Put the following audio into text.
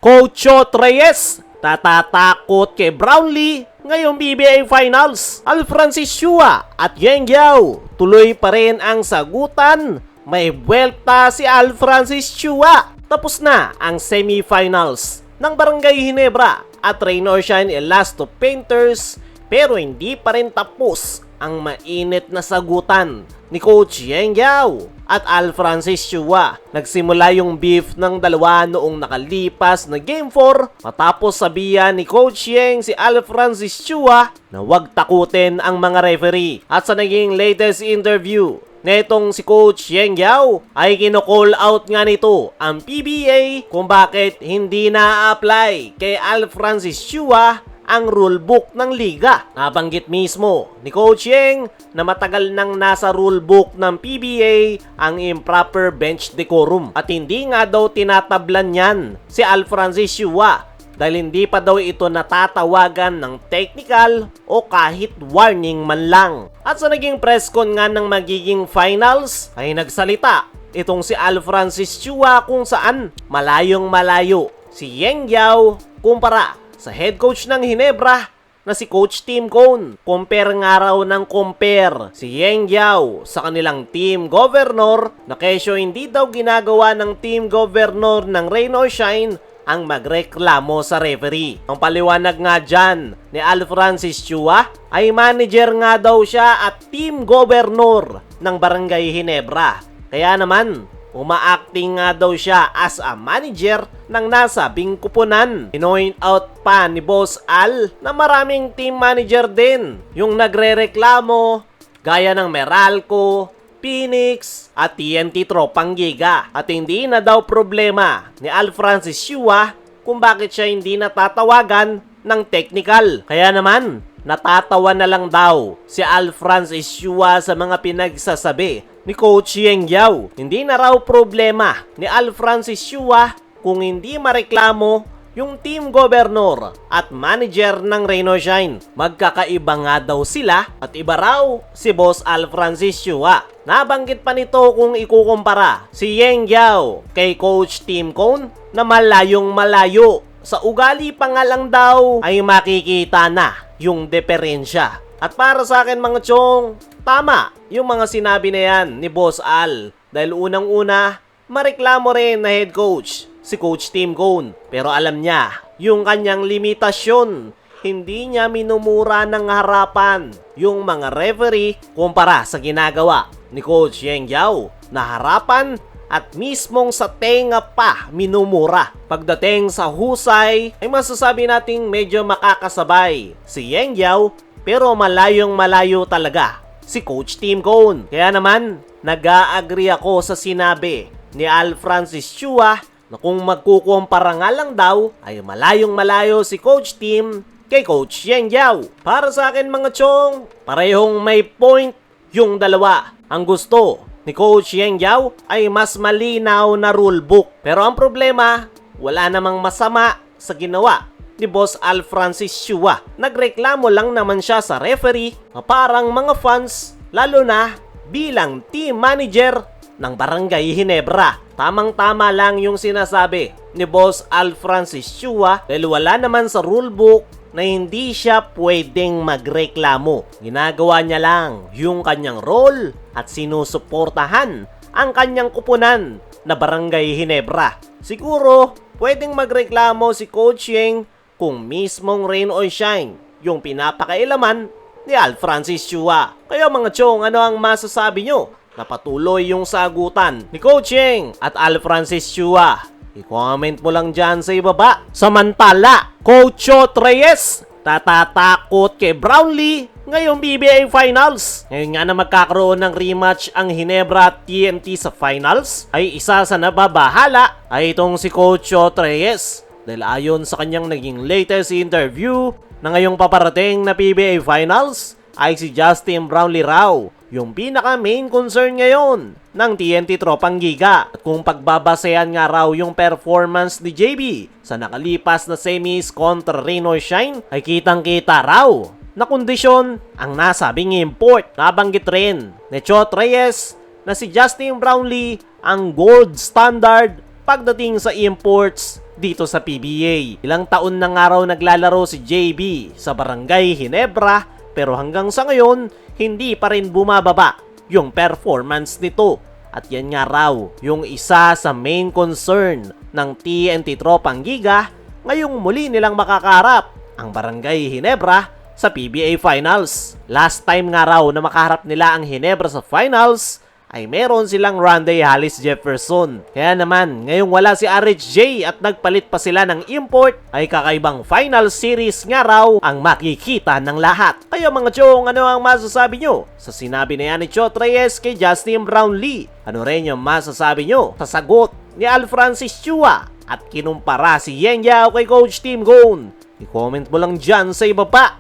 Coach Reyes, tatatakot kay Brownlee ngayong PBA Finals. Alfrancis Chua at Yeng Yao, tuloy pa rin ang sagutan. May buwelta si Alfrancis Chua. Tapos na ang semifinals ng Barangay Ginebra at Rain or Shine Elasto Painters, pero hindi pa rin tapos ang mainit na sagutan ni Coach Yeng Yao at Alfrancis Chua. Nagsimula yung beef ng dalawa noong nakalipas na Game 4 matapos sabihan ni Coach Yeng si Alfrancis Chua na huwag takutin ang mga referee. At sa naging latest interview netong si Coach Yeng Yao ay kino-call out nga nito ang PBA kung bakit hindi na-apply kay Alfrancis Chua ang rulebook ng liga. Nabanggit mismo ni Coach Yeng na matagal nang nasa rulebook ng PBA ang improper bench decorum at hindi nga daw tinatablan yan si Alfrancis Chua dahil hindi pa daw ito natatawagan ng technical o kahit warning man lang. At sa naging press con nga ng magiging finals ay nagsalita itong si Alfrancis Chua kung saan malayong malayo si Yeng Yao kumpara sa head coach ng Ginebra na si Coach Tim Cone. Compare nga raw ng compare si Yeng Yao sa kanilang team governor na kesyo hindi daw ginagawa ng team governor ng Rain or Shine ang magreklamo sa referee. Ang paliwanag nga dyan ni Alfrancis Chua ay manager nga daw siya at team governor ng Barangay Ginebra. Kaya naman, uma-acting nga daw siya as a manager ng nasabing kupunan. Pinoint out pa ni Boss Al na maraming team manager din yung nagrereklamo gaya ng Meralco, Phoenix at TNT Tropang Giga. At hindi na daw problema ni Alfrancis Chua kung bakit siya hindi natatawagan ng technical. Kaya naman, natatawa na lang daw si Alfrancis Chua sa mga pinagsasabi ni Coach Yeng Yao. Hindi na raw problema ni Alfrancis Chua kung hindi mareklamo yung team governor at manager ng Rain or Shine. Magkakaiba nga daw sila at iba raw si Boss Alfrancis Chua. Nabanggit pa nito kung ikukumpara si Yeng Yao kay Coach Tim Cone na malayong malayo. Sa ugali pa nga lang daw ay makikita na yung diferensya. At para sa akin mga chong, tama yung mga sinabi na yan ni Boss Al. Dahil unang-una, mareklamo rin na head coach si Coach Tim Cone. Pero alam niya yung kanyang limitasyon. Hindi niya minumura ng harapan yung mga referee kumpara sa ginagawa ni Coach Yeng Yao na harapan at mismong sa tenga pa minumura. Pagdating sa husay ay masasabi nating medyo makakasabay si Yeng Yao pero malayong malayo talaga si Coach Tim Cone. Kaya naman, nag-a-agree ako sa sinabi ni Alfrancis Chua na kung magkukumpara nga lang daw ay malayong malayo si Coach Tim kay Coach Yeng Yao. Para sa akin mga chong, parehong may point yung dalawa. Ang gusto ni Coach Yeng Yao ay mas malinaw na rulebook. Pero ang problema, wala namang masama sa ginawa ni Boss Alfrancis Chua. Nagreklamo lang naman siya sa referee na parang mga fans, lalo na bilang team manager ng Barangay Ginebra. Tamang-tama lang yung sinasabi ni Boss Alfrancis Chua dahil wala naman sa rulebook na hindi siya pwedeng magreklamo. Ginagawa niya lang yung kanyang role at sinusuportahan ang kanyang kupunan na Barangay Ginebra. Siguro, pwedeng magreklamo si Coach Yeng kung mismong Rain or Shine yung pinapakailaman ni Alfrancis Chua. Kaya mga chong, ano ang masasabi nyo? Napatuloy yung sagutan ni Coach Yeng at Alfrancis Chua. I-comment mo lang dyan sa ibaba. Samantala, Coach Reyes, tatatakot kay Brownlee ngayong PBA Finals. Ngayon nga na magkakaroon ng rematch ang Ginebra at TNT sa finals, ay isa sa nababahala ay itong si Coach Reyes. Dahil ayon sa kanyang naging latest interview na ngayong paparating na PBA Finals ay si Justin Brownlee raw yung pinaka main concern ngayon ng TNT Tropang Giga. At kung pagbabasehan nga raw yung performance ni JB sa nakalipas na semis kontra Rain or Shine ay kitang-kita raw na kondisyon ang nasabing import. Nabanggit rin ni Coach Reyes na si Justin Brownlee ang gold standard pagdating sa imports dito sa PBA. Ilang taon na nga raw naglalaro si JB sa Barangay Ginebra pero hanggang sa ngayon hindi pa rin bumababa yung performance nito. At yan nga raw yung isa sa main concern ng TNT Tropang Giga ngayong muli nilang makakarap ang Barangay Ginebra sa PBA Finals. Last time nga raw na makaharap nila ang Ginebra sa Finals ay meron silang Randy Hollis Jefferson. Kaya naman, ngayong wala si RHJ at nagpalit pa sila ng import, ay kakaibang final series nga raw ang makikita ng lahat. Kaya mga chong, ano ang masasabi nyo sa sinabi na yan ni Chot Reyes kay Justin Brownlee? Ano rin yung masasabi nyo sa sagot ni Al Francis Chua at kinumpara si Yang Yao kay Coach Tim Gone? I-comment mo lang dyan sa ibaba.